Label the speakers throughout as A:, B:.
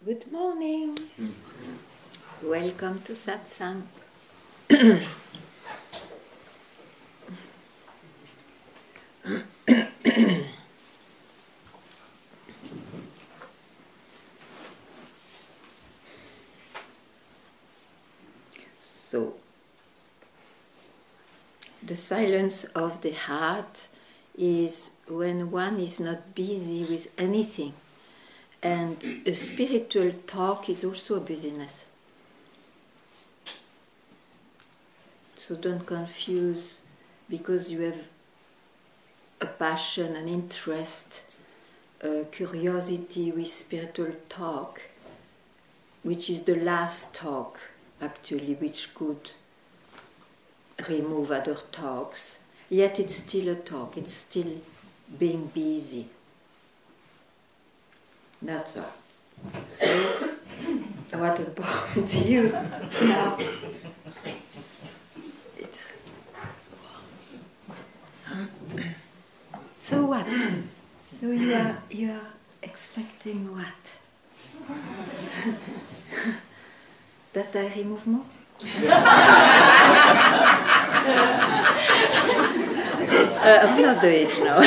A: Good morning. Welcome to Satsang. So, the silence of the heart is when one is not busy with anything. And a spiritual talk is also a busyness. So don't confuse, because you have a passion, an interest, a curiosity with spiritual talk, which is the last talk, actually, which could remove other talks. Yet it's still a talk, it's still being busy. That's all. So, what about you now? It's so what? So you are expecting what? That I remove more? I'm not the age now.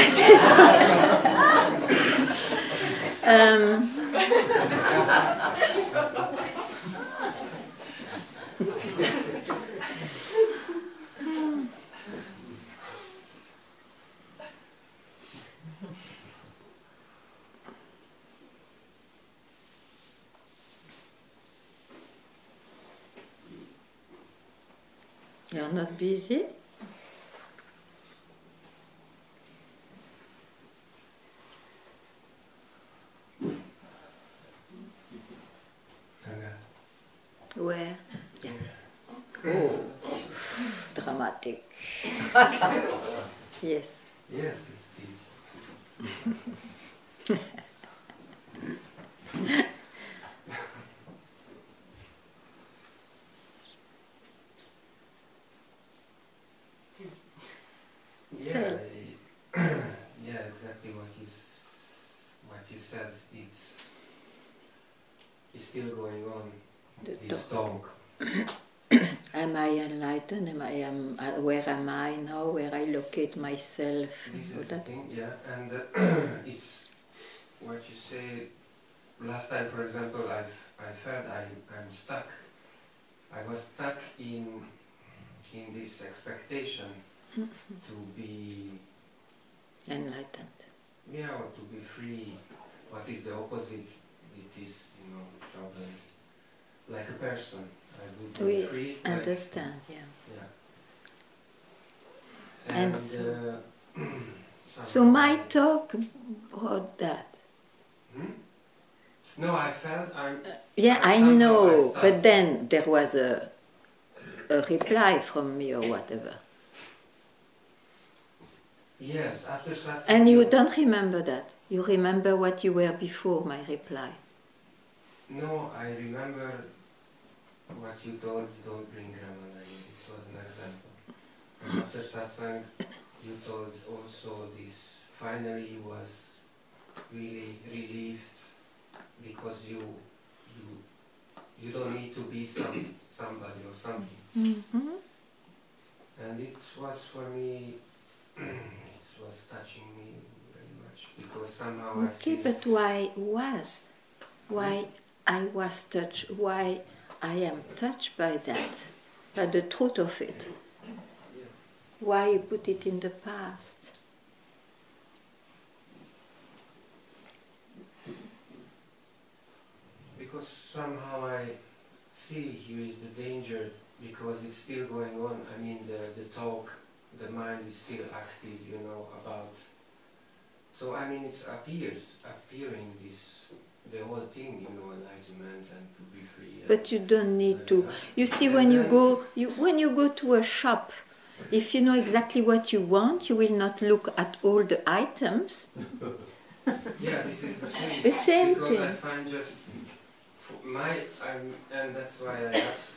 A: You're not busy? Where? Yeah. Oh, dramatic. Yes.
B: Yes, it is. Yeah, yeah, exactly what you said. It's still going on. This talk.
A: Am I enlightened? Where am I now? Where I locate myself?
B: This is the thing, yeah, and it's what you say. Last time, for example, I felt I'm stuck. I was stuck in this expectation to be
A: enlightened.
B: Yeah, or to be free. What is the opposite? It is, trouble. Like a person. I would be free.
A: We understand,
B: yeah.
A: And so my talk brought that.
B: No, I felt
A: I know, but then there was a reply from me or whatever.
B: Yes, after Satsang.
A: And you don't remember that? You remember what you were before my reply?
B: No, I remember what you told, don't bring Ramana in. It was an example. And after Satsang, you told also this, finally you was really relieved because you don't need to be somebody or something.
A: Mm-hmm.
B: And it was for me, it was touching me very much because somehow I see...
A: but why I was touched, why I am touched by that, by the truth of it. Why you put it in the past?
B: Because somehow I see here is the danger, because it's still going on. I mean, the talk, the mind is still active, about... So, I mean, it's appearing this, the whole thing, enlightenment and to be free.
A: But you don't need to. You see, when you go to a shop, if you know exactly what you want, you will not look at all the items.
B: Yeah, this is the thing.
A: The same
B: because
A: thing.
B: I find just and that's why I ask,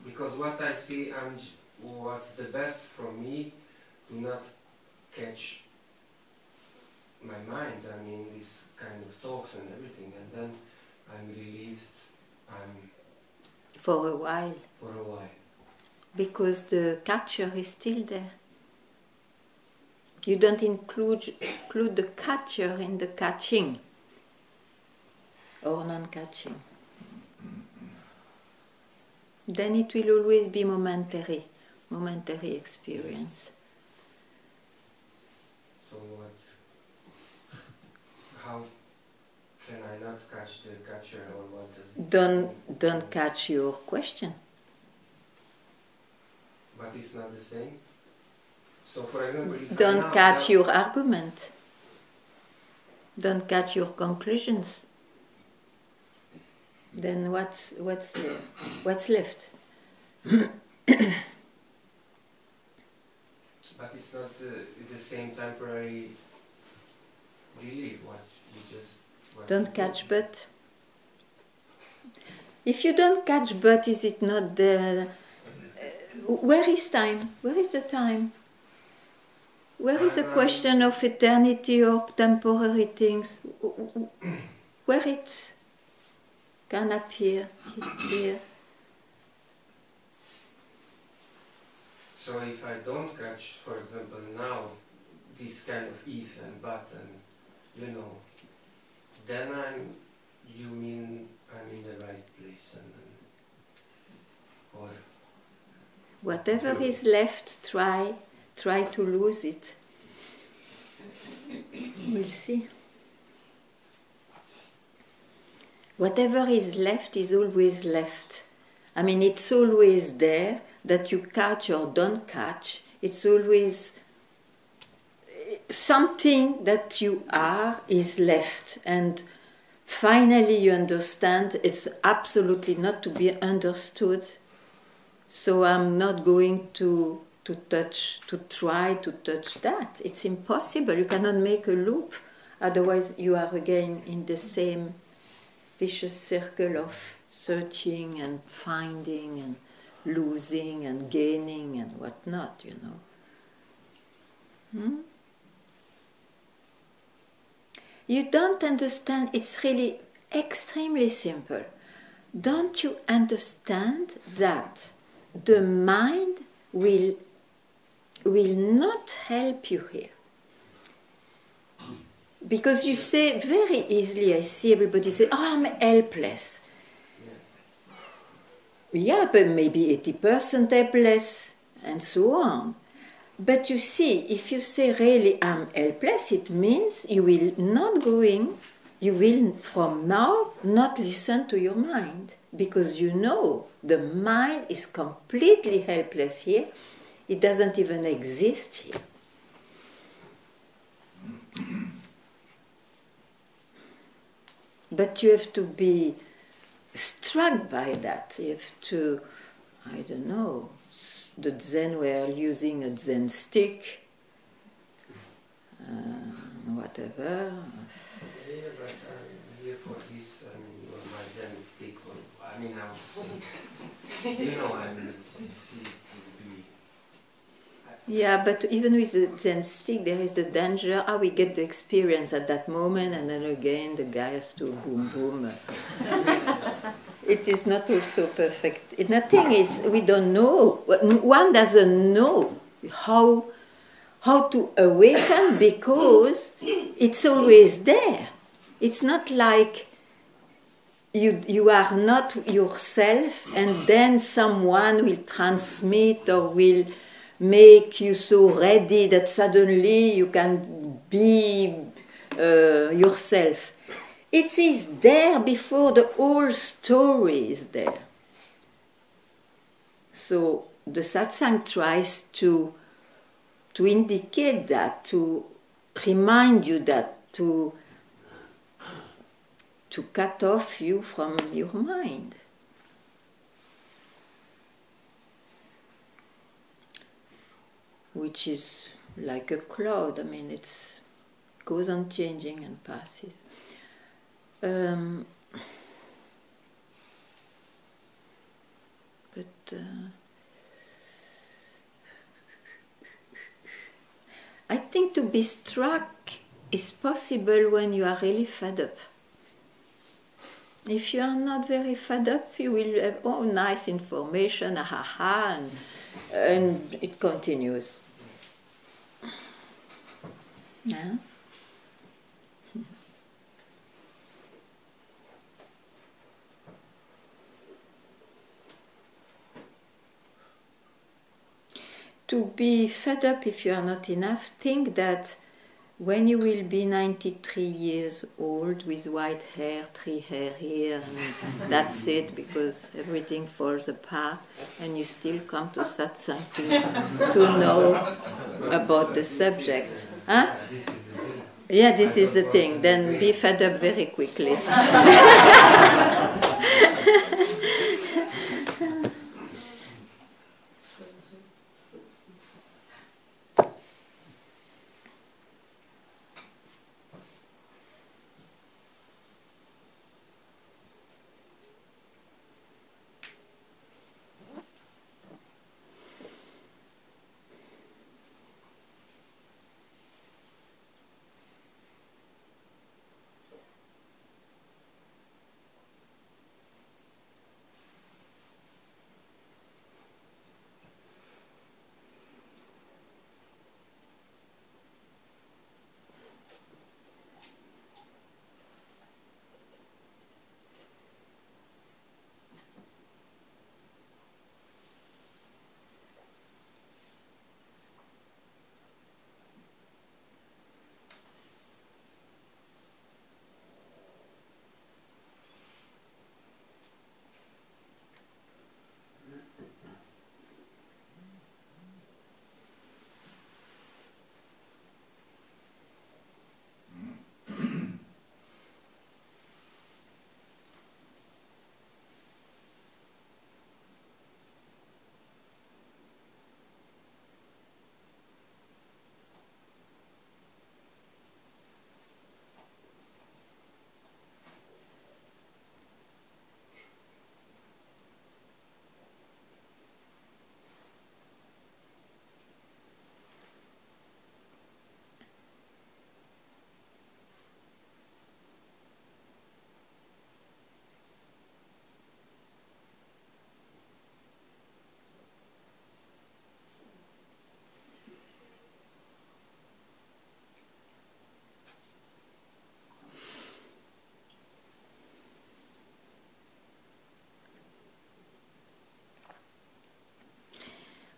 B: because what I see and what's the best for me, do not catch my mind. I mean, this kind of talks and everything, and then I'm relieved. I'm
A: For a while.
B: for a while.
A: Because the catcher is still there. You don't include the catcher in the catching or non-catching. Then it will always be momentary experience.
B: So what? How can I not catch the catcher, or what does it
A: Don't catch your question.
B: But it's not the same. So, for example, if
A: Don't catch your argument. Don't catch your conclusions. Then what's there? What's left?
B: But it's not the same temporary relief. What you just.
A: Don't catch but. If you don't catch but, is it not there? Where is time? Where is the time? Where is the question of eternity or temporary things? Where it can appear here?
B: So if I don't catch, for example, now this kind of if and but and then you mean I'm in the right place or
A: whatever is left, try to lose it. We'll see. Whatever is left is always left. I mean, it's always there, that you catch or don't catch. It's always something that you are is left. And finally you understand it's absolutely not to be understood. So I'm not going to try to touch that. It's impossible. You cannot make a loop. Otherwise you are again in the same vicious circle of searching and finding and losing and gaining and whatnot, You don't understand. It's really extremely simple. Don't you understand that the mind will not help you here? Because you say very easily, I see everybody say, oh, I'm helpless. Yeah, but maybe 80% helpless, and so on. But you see, if you say really I'm helpless, it means you will from now not listen to your mind. Because the mind is completely helpless here. It doesn't even exist here. But you have to be struck by that. You have to, I don't know, the Zen were using a Zen stick, whatever.
B: Yeah, but I'm here for this, my Zen stick, I mean, how to say, I'm
A: Yeah, but even with the Zen stick, there is the danger. We get the experience at that moment, and then again the guy has to boom, boom. It is not also perfect. Nothing is, we don't know. One doesn't know how to awaken because it's always there. It's not like you are not yourself and then someone will transmit or will make you so ready that suddenly you can be yourself. It is there before the whole story is there. So the satsang tries to indicate that, to remind you that, to cut off you from your mind. Which is like a cloud. I mean, it goes on changing and passes. I think to be struck is possible when you are really fed up. If you are not very fed up, you will have, oh, nice information, and it continues. Yeah? To be fed up if you are not enough, think that when you will be 93 years old with white hair, 3 hair here, and that's it, because everything falls apart, and you still come to satsang to know about the subject. Huh? Yeah, this is the thing. Then be fed up very quickly.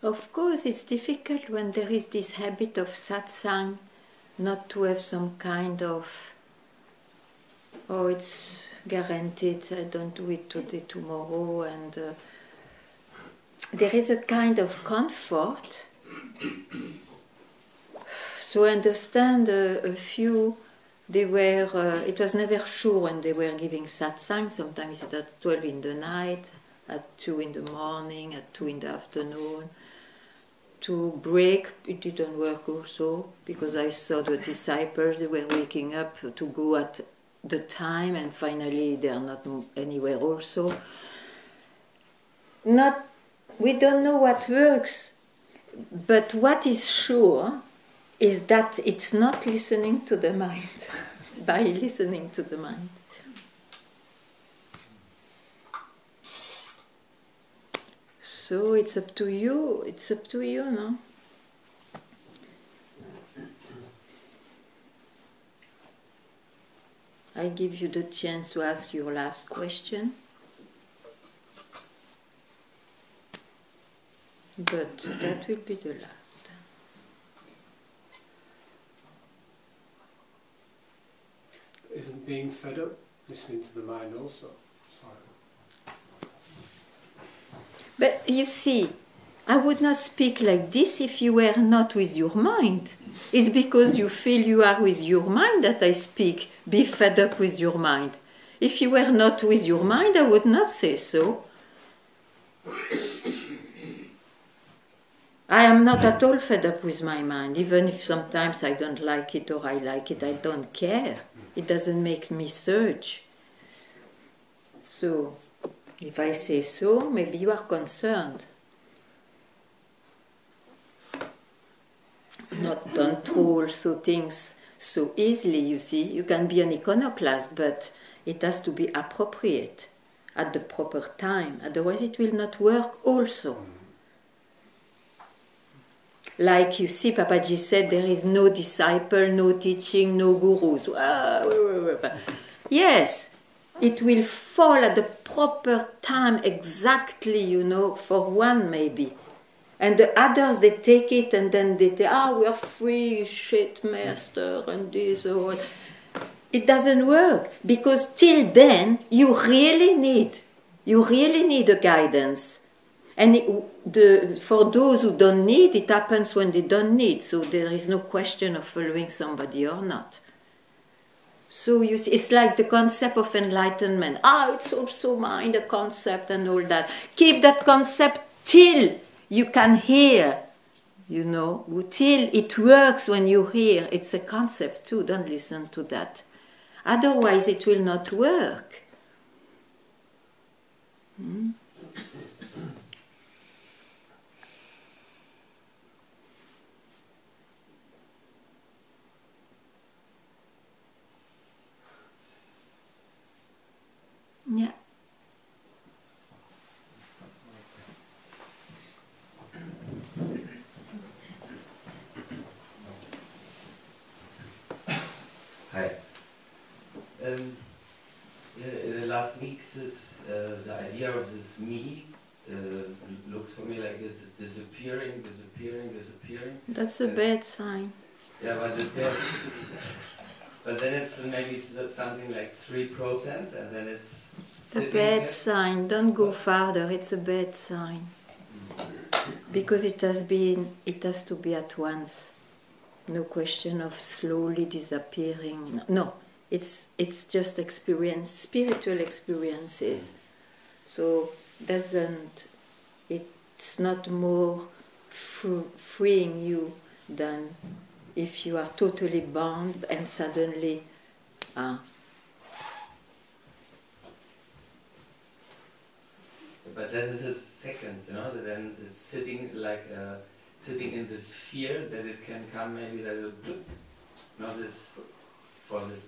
A: Of course, it's difficult when there is this habit of satsang not to have some kind of, oh, it's guaranteed, I don't do it today, tomorrow, and there is a kind of comfort. So I understand a few, they were, it was never sure when they were giving satsang, sometimes it's at 12 in the night, at 2 in the morning, at 2 in the afternoon. To break, it didn't work also, because I saw the disciples, they were waking up to go at the time, and finally they are not anywhere also. We don't know what works, but what is sure is that it's not listening to the mind, by listening to the mind. So it's up to you, no? I give you the chance to ask your last question. But that will be the last.
C: Isn't being fed up listening to the mind also? Sorry.
A: But you see, I would not speak like this if you were not with your mind. It's because you feel you are with your mind that I speak, be fed up with your mind. If you were not with your mind, I would not say so. I am not at all fed up with my mind, even if sometimes I don't like it or I like it, I don't care. It doesn't make me search. So, if I say so, maybe you are concerned. Not done through also things so easily, you see. You can be an iconoclast, but It has to be appropriate at the proper time, otherwise it will not work also. Like you see, Papaji said, there is no disciple, no teaching, no gurus. Yes, it will fall at the proper time exactly, you know, for one maybe. And the others, they take it and then they say, we are free, shit, master, and this or what. It doesn't work, because till then, you really need a guidance. And for those who don't need, it happens when they don't need. So there is no question of following somebody or not. So you see, it's like the concept of enlightenment. It's also mine, the concept and all that. Keep that concept till you can hear, you know, till it works when you hear. It's a concept too, don't listen to that. Otherwise it will not work. Yeah.
D: Hi. In the last weeks, the idea of this me looks for me like it's disappearing.
A: That's a bad sign.
D: Yeah, but then it's maybe something like 3%, and then it's
A: a bad sign. Don't go farther. It's a bad sign, because it has to be at once. No question of slowly disappearing. No, it's just experience, spiritual experiences. So it's not more freeing you than if you are totally bound and suddenly
D: But then it is second, you know, then it's sitting in this fear that it can come maybe that it will, for this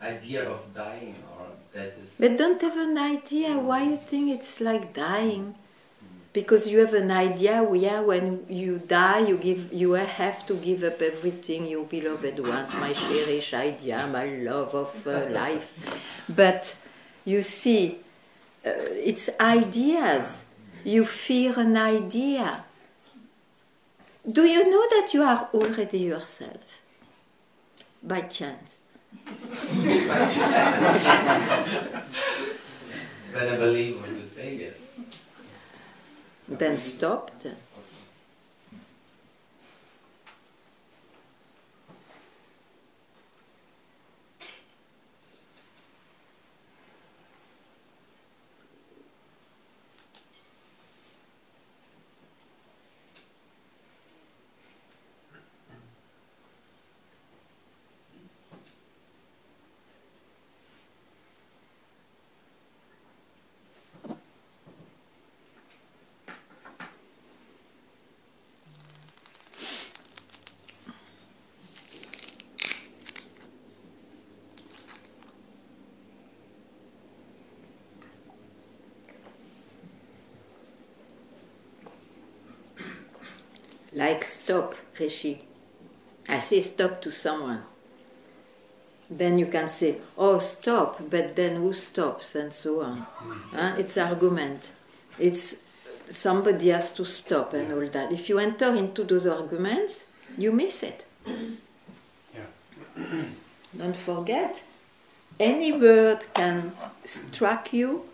D: idea of dying, or that is.
A: But don't have an idea why you think it's like dying. Because you have an idea, when you die, you have to give up everything, your beloved ones, my cherished idea, my love of life. But you see, it's ideas. You fear an idea. Do you know that you are already yourself? By chance.
D: By chance. But I believe when you say yes.
A: Then stop. Like stop, Rishi. I say stop to someone. Then you can say, oh, stop, but then who stops, and so on. It's argument. It's somebody has to stop and all that. If you enter into those arguments, you miss it.
C: Yeah.
A: Don't forget, any word can strike you,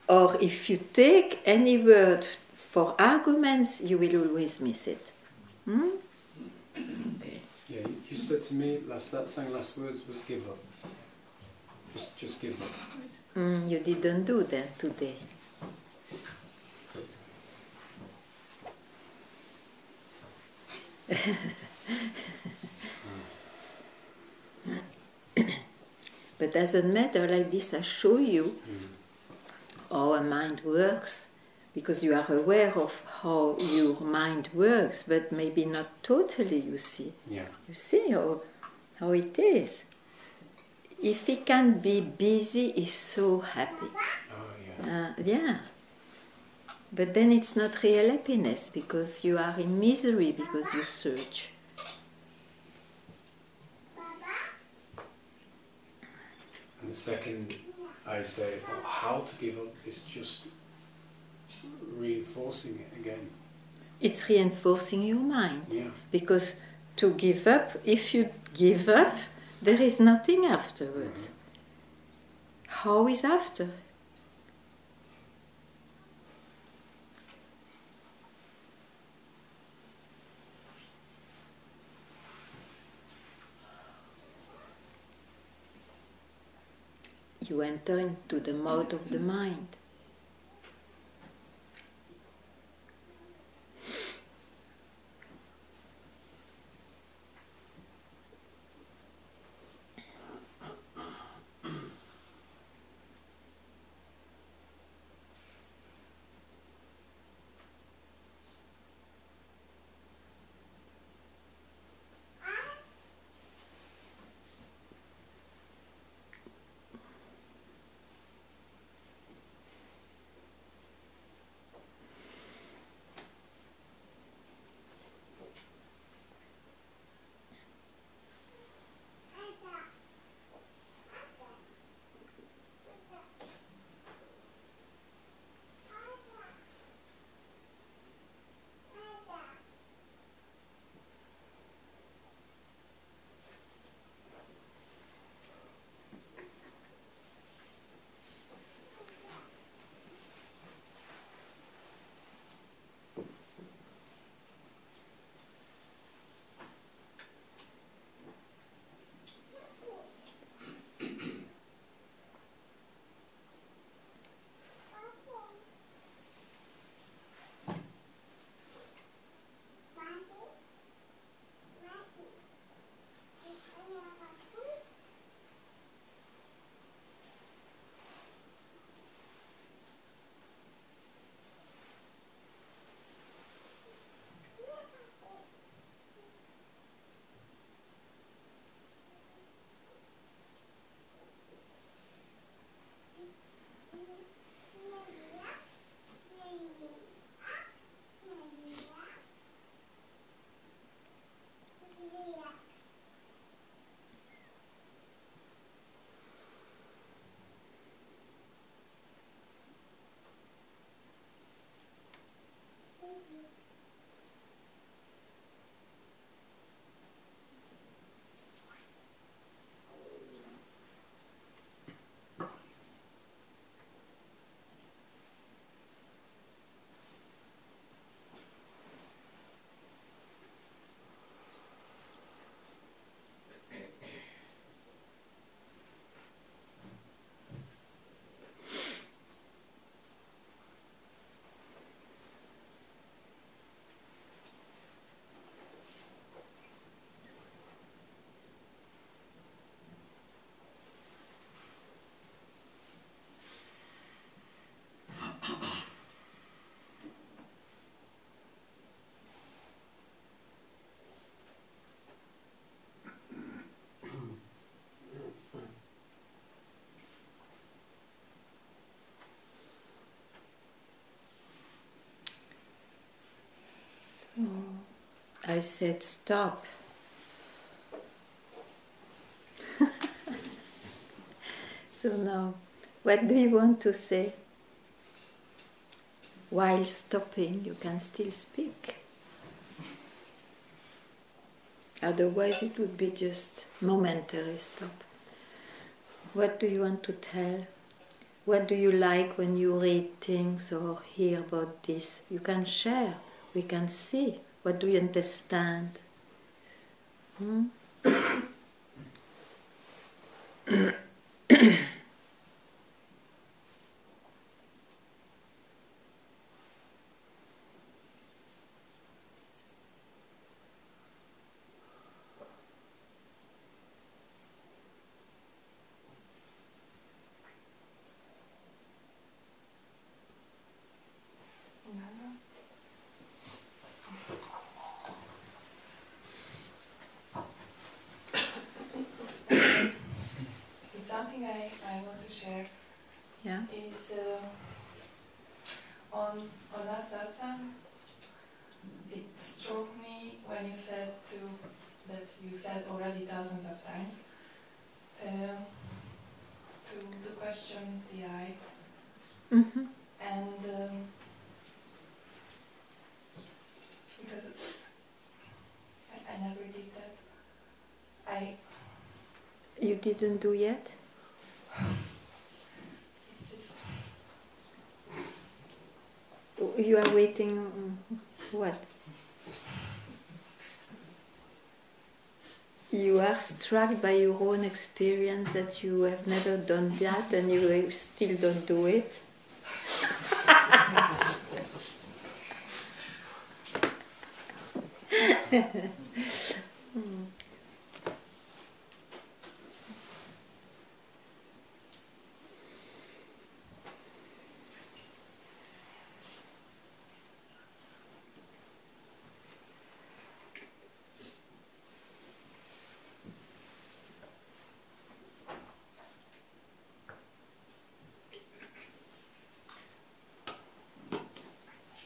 A: or if you take any word for arguments, you will always miss it. Okay.
C: Yeah, you said to me that saying last words was give up. Just give up.
A: You didn't do that today. But doesn't matter, like this I show you how a mind works, because you are aware of how your mind works, but maybe not totally, you see.
C: Yeah.
A: You see how it is. If he can be busy, he's so happy.
C: Oh, yeah.
A: Yeah. But then it's not real happiness because you are in misery because you search.
C: And the second I say, well, how to give up is just reinforcing it again.
A: It's reinforcing your mind.
C: Yeah.
A: Because to give up, if you give up, there is nothing afterwards. How is after? You enter into the mode of the mind. I said stop. So now, what do you want to say? While stopping, you can still speak. Otherwise, it would be just momentary stop. What do you want to tell? What do you like when you read things or hear about this? You can share. We can see. What do you understand?
E: you said already thousands of times, to question the I,
A: Mm-hmm.
E: and because I never did that.
A: You didn't do yet?
E: It's just
A: You are waiting. What? You are struck by your own experience that you have never done that and you still don't do it?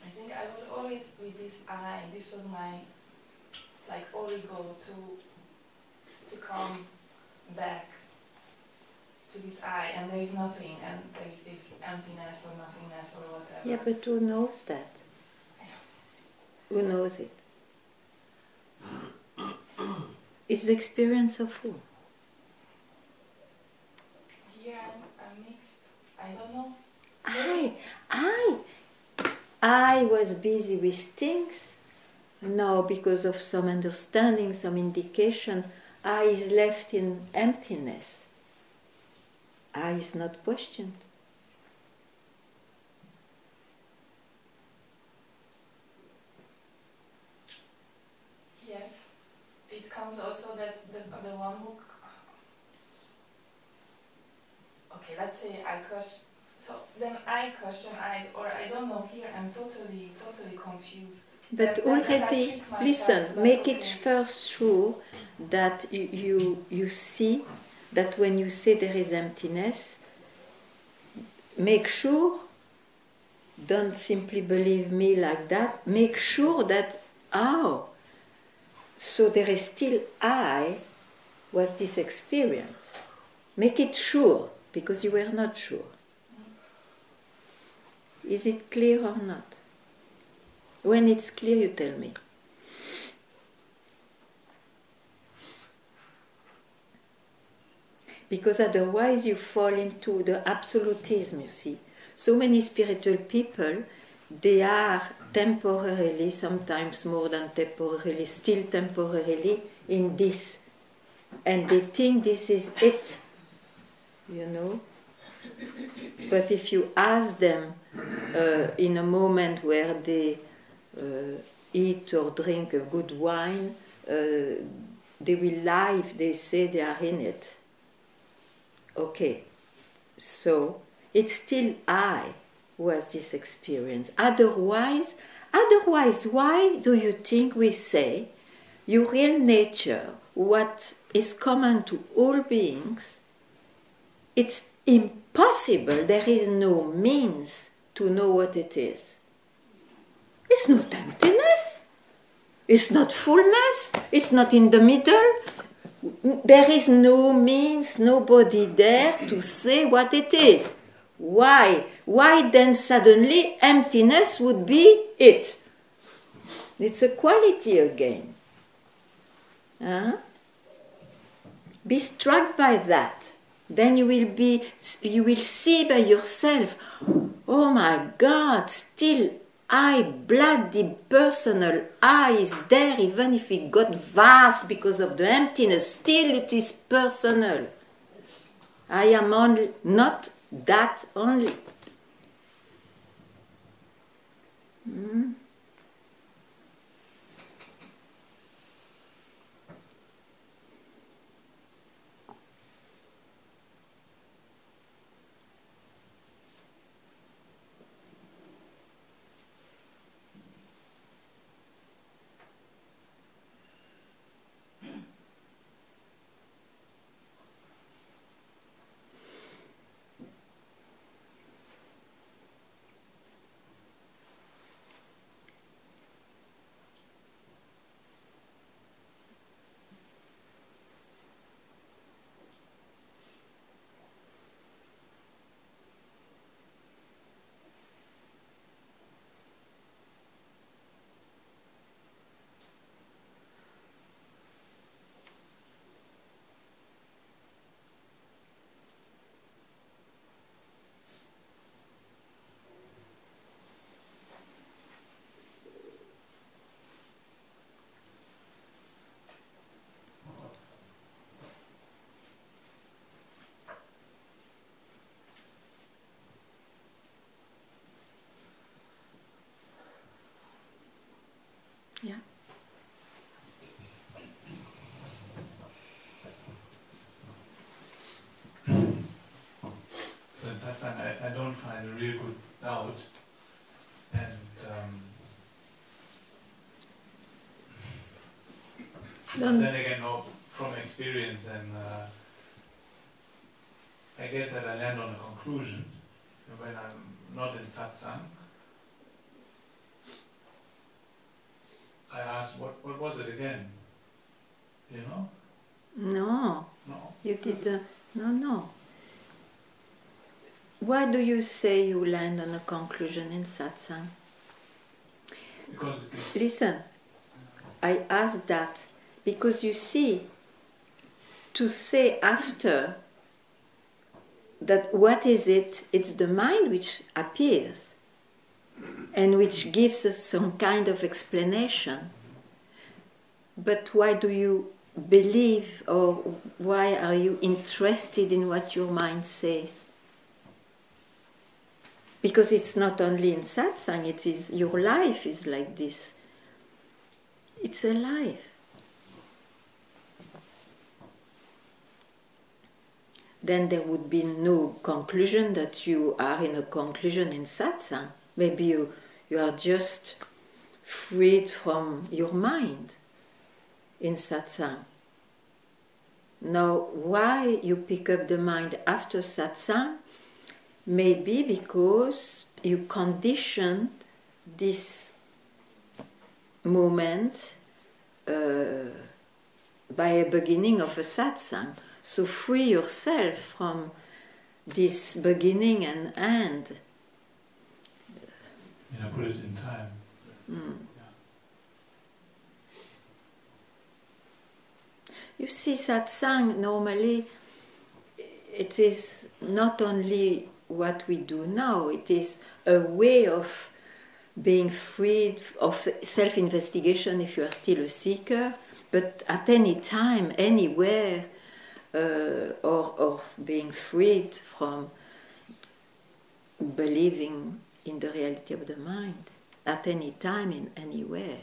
E: I think I was always with this I. This was my like only goal to come back to this I, and there is nothing, and there is this emptiness or nothingness or whatever.
A: Yeah, but who knows that? Who knows it? It's the experience of who?
E: Here I'm mixed. I don't know.
A: I was busy with things. Now, because of some understanding, some indication, I is left in emptiness. I is not questioned.
E: Yes, it comes also that the one who. Okay, let's say I question. So then I question eyes, or I don't know. Here I'm totally confused.
A: But
E: That I
A: already,
E: trick myself,
A: listen,
E: but
A: make
E: okay.
A: it first sure that you see that when you say there is emptiness, make sure, don't simply believe me like that, make sure that, so there is still I was this experience. Make it sure, because you were not sure. Is it clear or not? When it's clear, you tell me. Because otherwise you fall into the absolutism, you see. So many spiritual people, they are temporarily, sometimes more than temporarily, still temporarily in this. And they think this is it, you know. But if you ask them in a moment where they eat or drink a good wine, they will lie if they say they are in it. Okay, so it's still I who has this experience. Otherwise, why do you think we say your real nature, what is common to all beings, it's impossible, there is no means to know what it is. It's not emptiness, it's not fullness, it's not in the middle. There is no means, nobody there to say what it is. Why? Why then suddenly emptiness would be it? It's a quality again. Huh? Be struck by that. Then you will see by yourself, oh my God, still I, bloody personal I is there, even if it got vast because of the emptiness, still it is personal. I am only, not that only.
F: So in satsang, I don't find a real good doubt, and but then again, no, from experience, and I guess that I land on a conclusion when I'm not in satsang. I ask, what was it again? You know?
A: No,
F: No.
A: you didn't. No. Why do you say you land on a conclusion in satsang?
F: Because
A: Listen, I asked that because you see, to say after that what is it? It's the mind which appears and which gives us some kind of explanation. But why do you believe, or why are you interested in what your mind says? Because it's not only in satsang, it is your life is like this. It's a life. Then there would be no conclusion that you are in a conclusion in satsang. Maybe you are just freed from your mind in satsang. Now, why you pick up the mind after satsang? Maybe because you conditioned this moment by a beginning of a satsang. So free yourself from this beginning and end.
F: Put it in time.
A: You see, satsang, normally, it is not only what we do now, it is a way of being freed of self-investigation if you are still a seeker, but at any time, anywhere, or being freed from believing in the reality of the mind, at any time, in anywhere.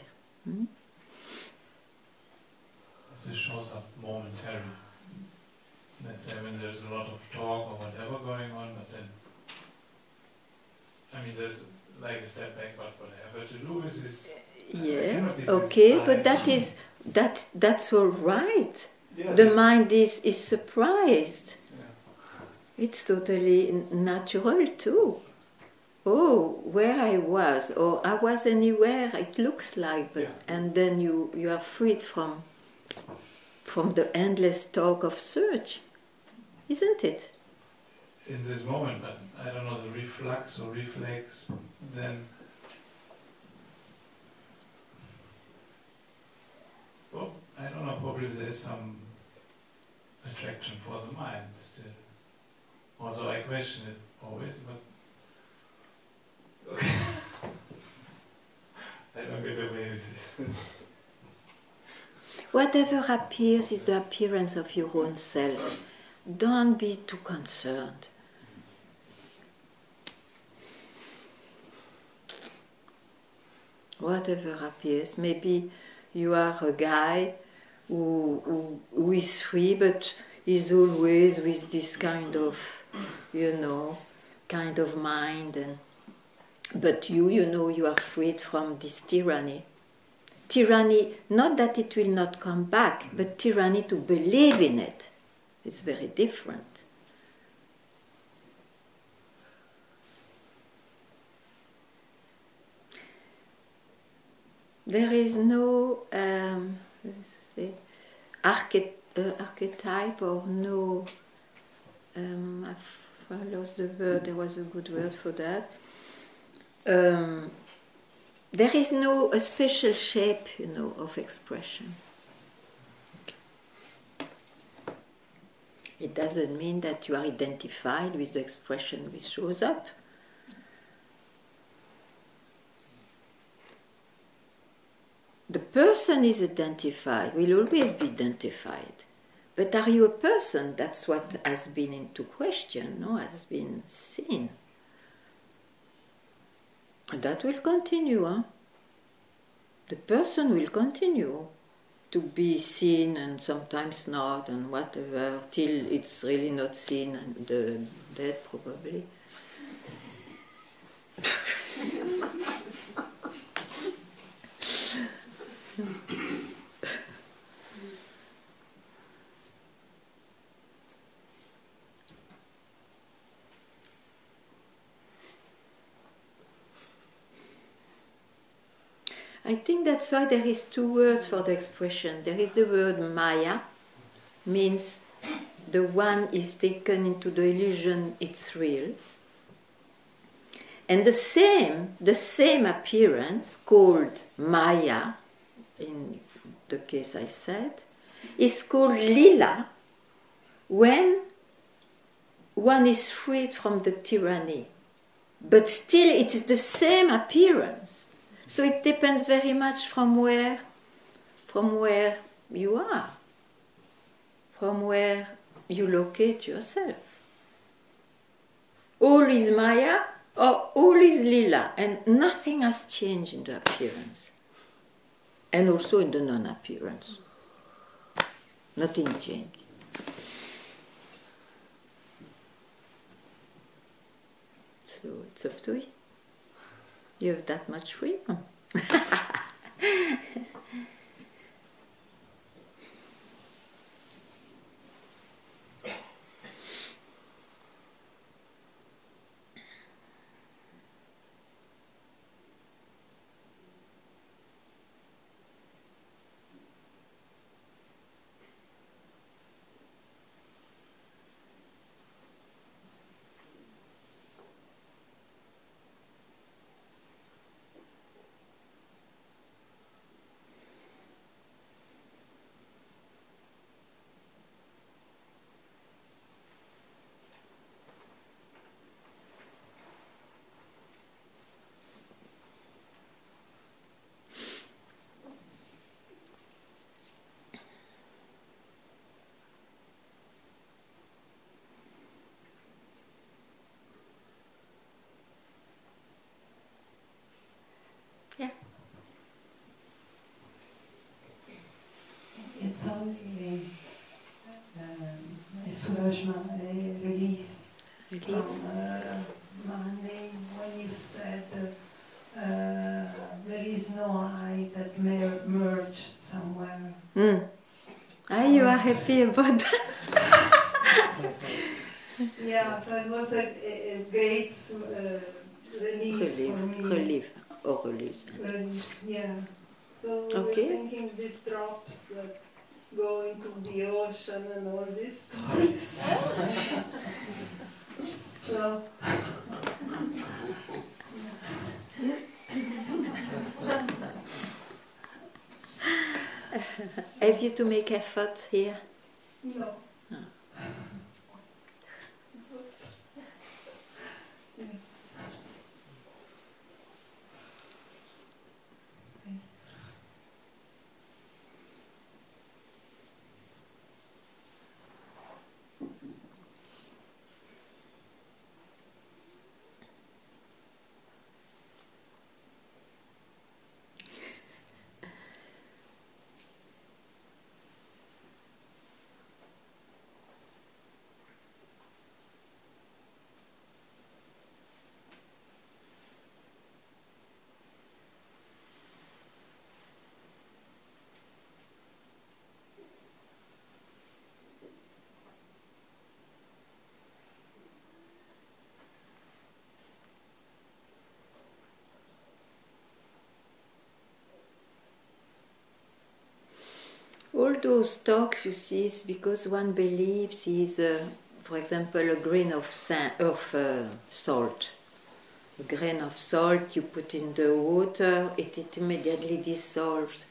F: This shows up momentarily. Let's say when there's a lot of talk or whatever going on, but then, there's like a step back, but what I have to do is this.
A: Yes, okay, but that's all right. Yes, the mind is surprised. Yeah. It's totally natural too. Oh, where I was, or I was anywhere, it looks like, but and then you are freed from the endless talk of search, isn't it?
F: In this moment, but I don't know, the reflex, then I don't know, probably there's some attraction for the mind still. Also I question it always, but okay. I don't get away with this.
A: Whatever appears is the appearance of your own self. Don't be too concerned. Whatever appears, maybe you are a guy who is free, but is always with this kind of, kind of mind, but you are freed from this tyranny. Tyranny, not that it will not come back, but tyranny to believe in it. It's very different. There is no archetype or no, I lost the word, there was a good word for that. There is no a special shape, of expression. It doesn't mean that you are identified with the expression which shows up. The person is identified, will always be identified. But are you a person? That's what has been into question, has been seen. And that will continue, The person will continue. to be seen and sometimes not and whatever, till it's really not seen and dead probably. I think that's why there is two words for the expression. There is the word Maya, means the one is taken into the illusion it's real. And the same appearance, called Maya, in the case I said, is called Lila when one is freed from the tyranny. But still it's the same appearance. So it depends very much from where you are, from where you locate yourself. All is Maya or all is Lila, and nothing has changed in the appearance, and also in the non-appearance. Nothing changed. So it's up to you. You have that much freedom.
G: It's only a soulagement, a release from Monday when you said there is no I that may merge somewhere.
A: You are happy about that?
G: Yeah, so it was a great release for me.
A: Relief. Yeah.
G: So I was thinking these drops that go into the ocean and all these stories. So
A: have you to make effort here?
G: no.
A: All those talks you see is because one believes is, for example, a grain of salt. A grain of salt you put in the water, it immediately dissolves.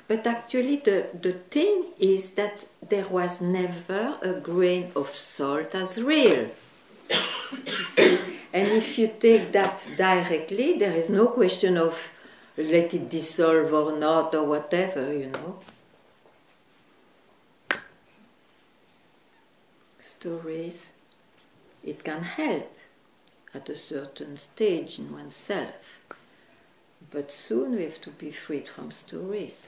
A: But actually the thing is that there was never a grain of salt as real. You see? And if you take that directly, there is no question of let it dissolve or not or whatever, you know. Stories, it can help at a certain stage in oneself, but soon we have to be freed from stories.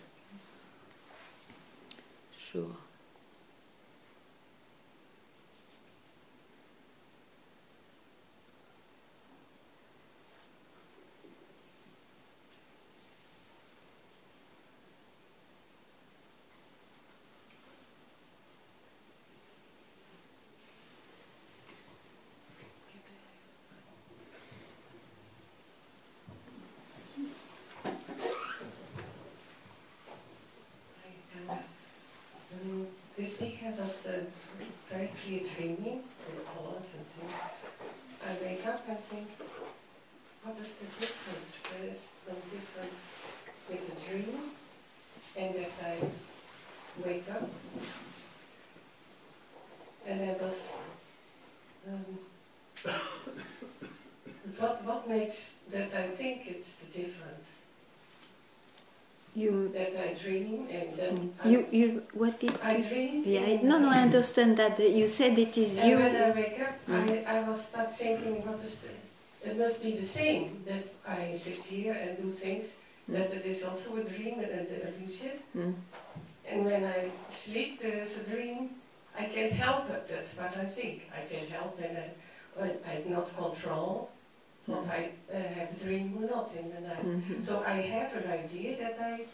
A: sure.
H: This week I was very clear dreaming with colors and things. I wake up and think, what is the difference? There is no difference with a dream and that I wake up. And I was, what makes that I think it's the difference? That I dream and then
A: what did
H: I dream.
A: Yeah, no, I understand that. You said it is
H: and
A: you.
H: when I wake up, I was start thinking, what is it must be the same that I sit here and do things. That it is also a dream and an illusion. And when I sleep, there is a dream. I can't help it. That's what I think. I can't help when I not control. If I have a dream or not in the night. So I have an idea that I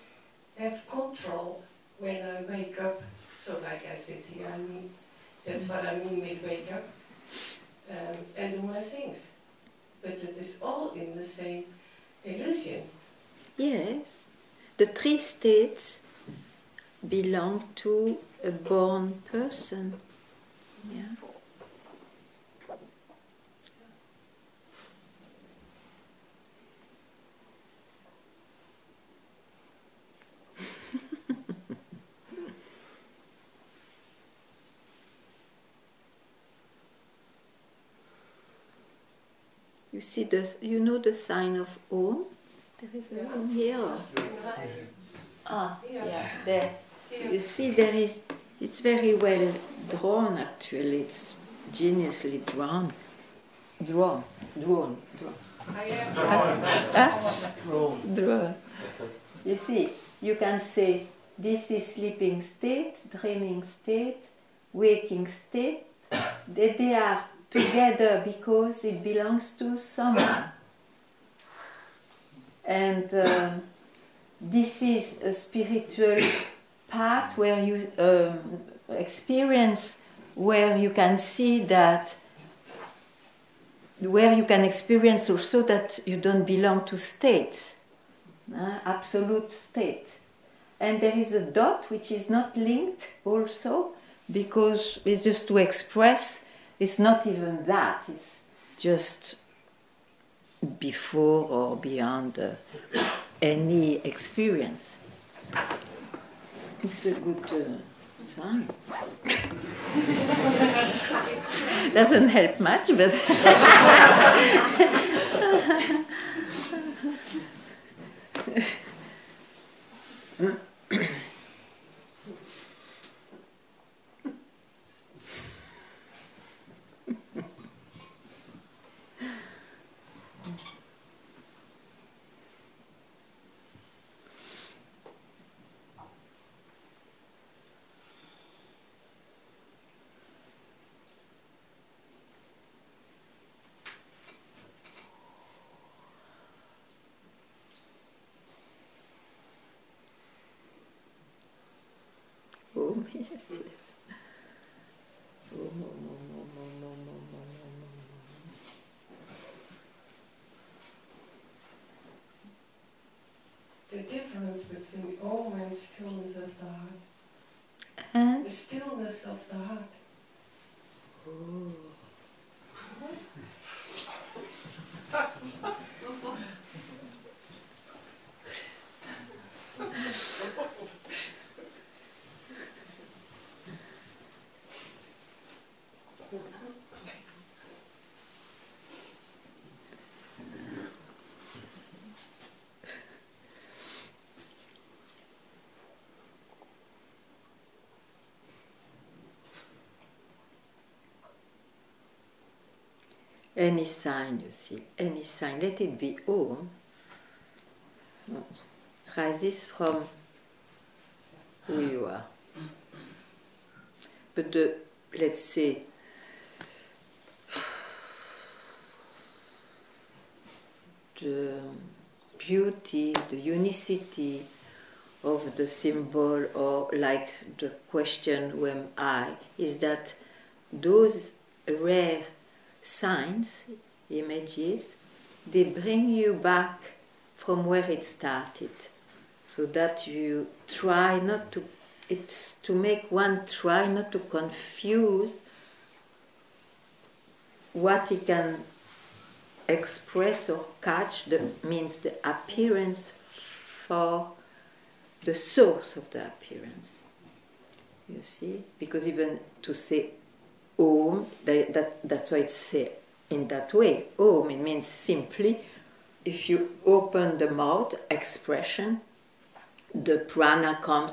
H: have control when I wake up. So like I sit here, I mean, that's what I mean with wake up and do my things. But it is all in the same illusion.
A: Yes. The three states belong to a born person. Yeah. You see this, you know the sign of Om? There is a Om here. Yeah, there. You see there is, it's very well drawn actually, it's geniusly drawn. Drawn. You see, you can say this is sleeping state, dreaming state, waking state. They are together because it belongs to someone. And this is a spiritual part where you experience, where you can see that, where you can experience also that you don't belong to states, absolute state. And there is a dot which is not linked also, because it's just to express, it's not even that, it's just before or beyond any experience. It's a good sign. Doesn't help much, but yes.
H: The difference between Om and stillness of the heart.
A: And
H: the stillness of the heart.
A: Any sign, you see, any sign, let it be Om, rises from who you are. but the, let's say, the beauty, the unicity of the symbol, or like the question, who am I, is that those rare signs, images, they bring you back from where it started, so that you try not to, it's to make one try not to confuse what he can express or catch, means the appearance, for the source of the appearance. You see? Because even to say Om, that's why it's said in that way. Om, it means simply, if you open the mouth, expression, the prana comes,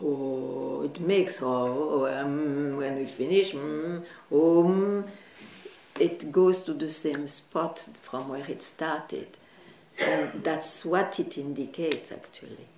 A: oh, it makes, when we finish, Om, it goes to the same spot from where it started. And that's what it indicates, actually.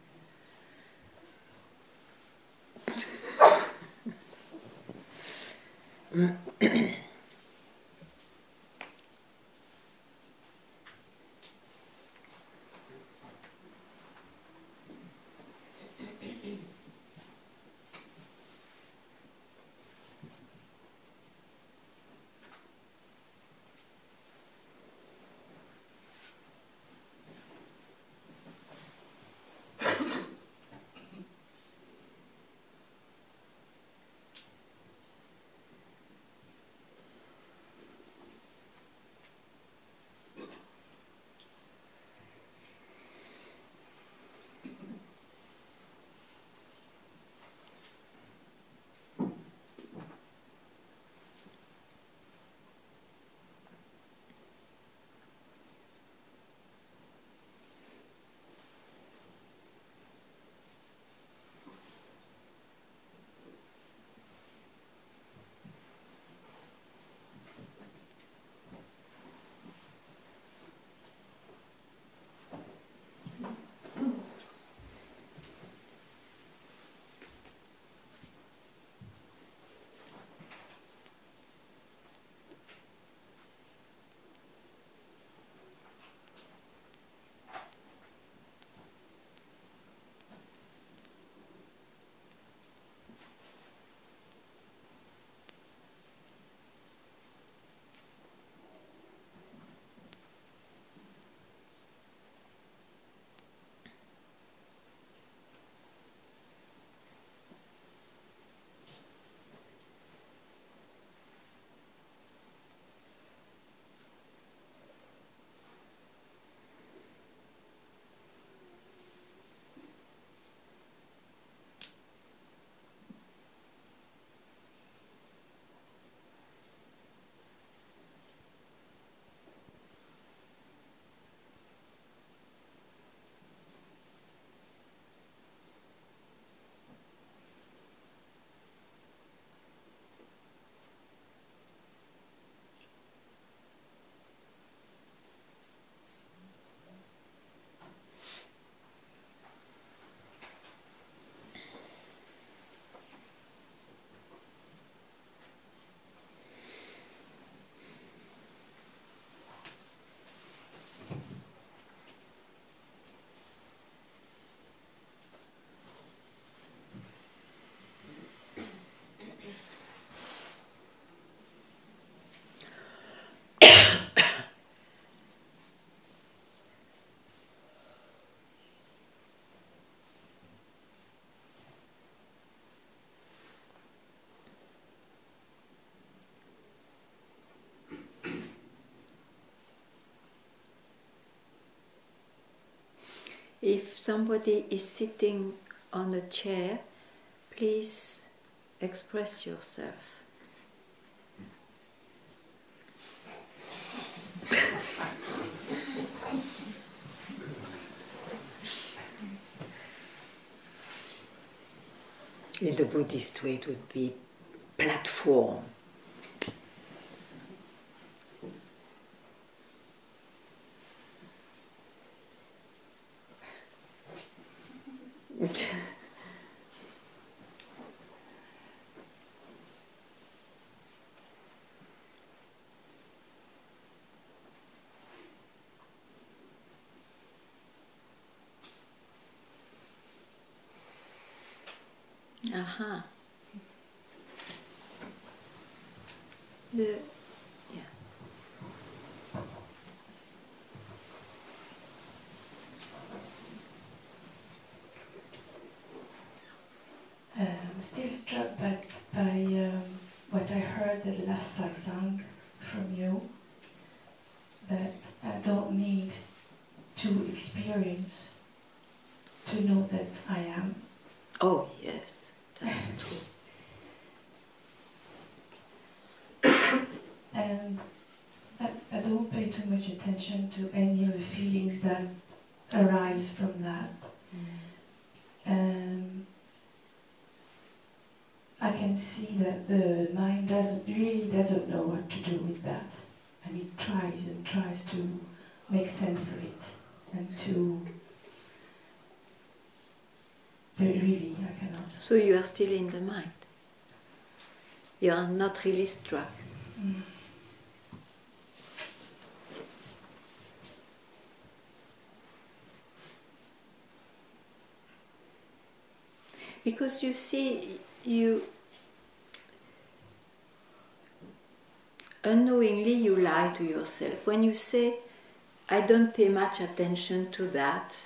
A: If somebody is sitting on a chair, please express yourself. In the Buddhist way, it would be platform. Aha. The
I: I'm still struck by what I heard at the last satsang from you, that I don't need to experience to know that I am.
A: Oh, yes, that's true.
I: And I don't pay too much attention to any of the feelings that arise from that. I can see that the mind doesn't know what to do with that, and it tries to make sense of it, and to. But really, I cannot.
A: So you are still in the mind. You are not really struck.
I: Mm.
A: Because you see, you unknowingly you lie to yourself. When you say, I don't pay much attention to that,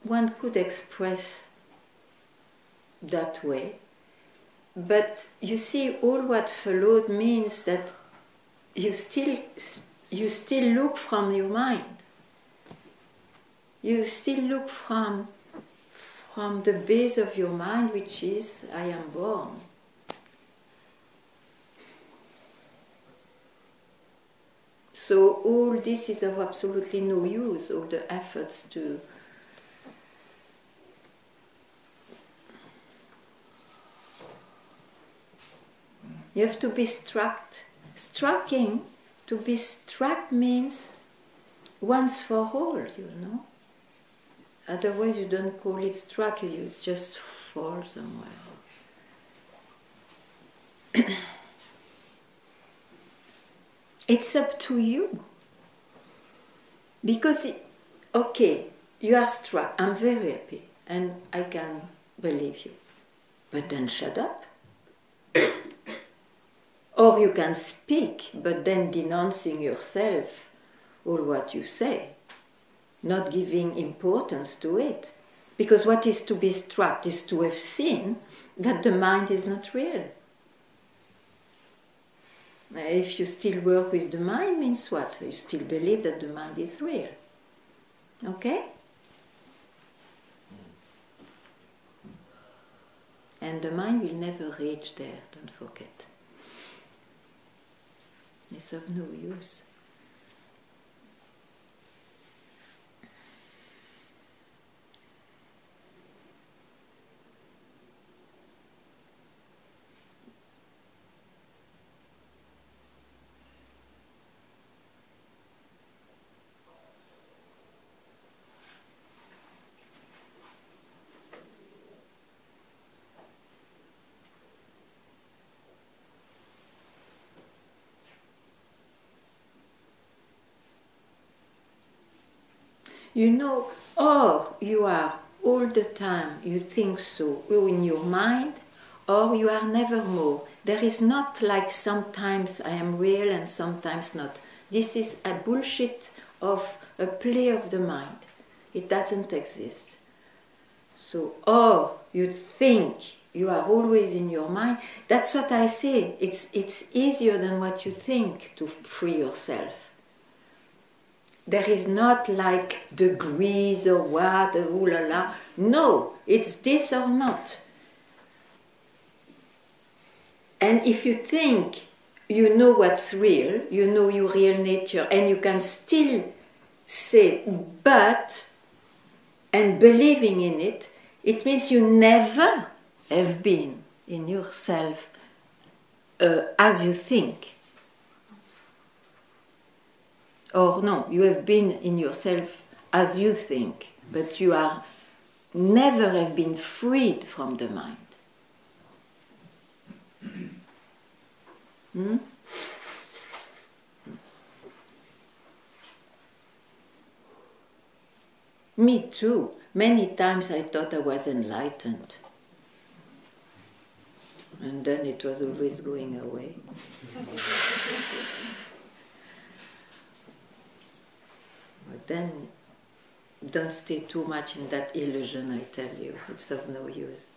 A: one could express that way. But you see, all what followed means that you still look from your mind. You still look from the base of your mind, which is, I am born. So all this is of absolutely no use, all the efforts to you have to be struck. Striking, to be struck means once for all, you know. Otherwise you don't call it struck, you just fall somewhere. It's up to you. Because, okay, you are struck, I'm very happy, and I can believe you. But then shut up. Or you can speak, but then denouncing yourself all what you say, not giving importance to it. Because what is to be struck is to have seen that the mind is not real. If you still work with the mind, means what? You still believe that the mind is real. Okay? And the mind will never reach there, don't forget. It's of no use. You know, or you are all the time, you think so, in your mind, or you are never more. There is not like sometimes I am real and sometimes not. This is a bullshit of a play of the mind. It doesn't exist. So, or you think you are always in your mind. That's what I say. It's easier than what you think to free yourself. There is not like degrees or what, ooh la la. No, it's this or not. And if you think you know what's real, you know your real nature, and you can still say but, and believing in it, it means you never have been in yourself as you think. Or no, you have been in yourself as you think, but you are never have been freed from the mind. Hmm? Me too. Many times I thought I was enlightened. And then it was always going away. But then don't stay too much in that illusion, I tell you. It's of no use.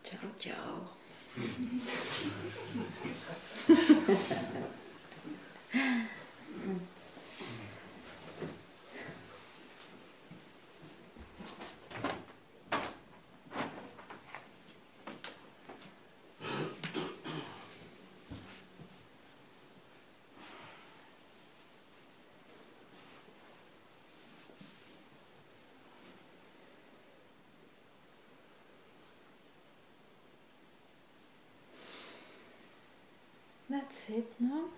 A: Ciao, ciao. That's it, no?